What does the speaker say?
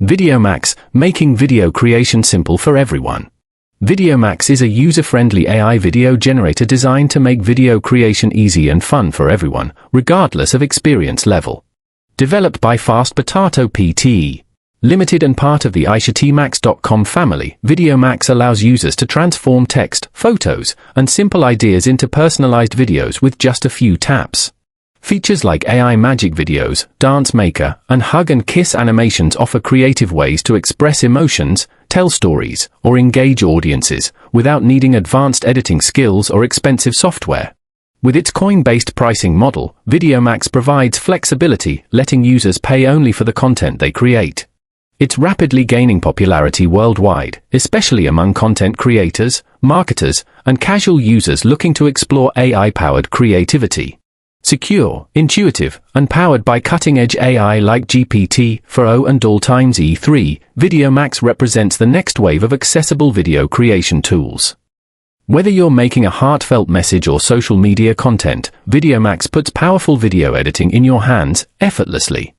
VideoMax, making video creation simple for everyone. VideoMax is a user-friendly AI video generator designed to make video creation easy and fun for everyone, regardless of experience level. Developed by FASTPOTATO Pte. Limited and part of the iShTmax.com family, VideoMax allows users to transform text, photos, and simple ideas into personalized videos with just a few taps. Features like AI Magic Videos, Dance Maker, and Hug and Kiss animations offer creative ways to express emotions, tell stories, or engage audiences, without needing advanced editing skills or expensive software. With its coin-based pricing model, VideoMax provides flexibility, letting users pay only for the content they create. It's rapidly gaining popularity worldwide, especially among content creators, marketers, and casual users looking to explore AI-powered creativity. Secure, intuitive, and powered by cutting-edge AI like GPT-4o and all-times-E3, VideoMax represents the next wave of accessible video creation tools. Whether you're making a heartfelt message or social media content, VideoMax puts powerful video editing in your hands effortlessly.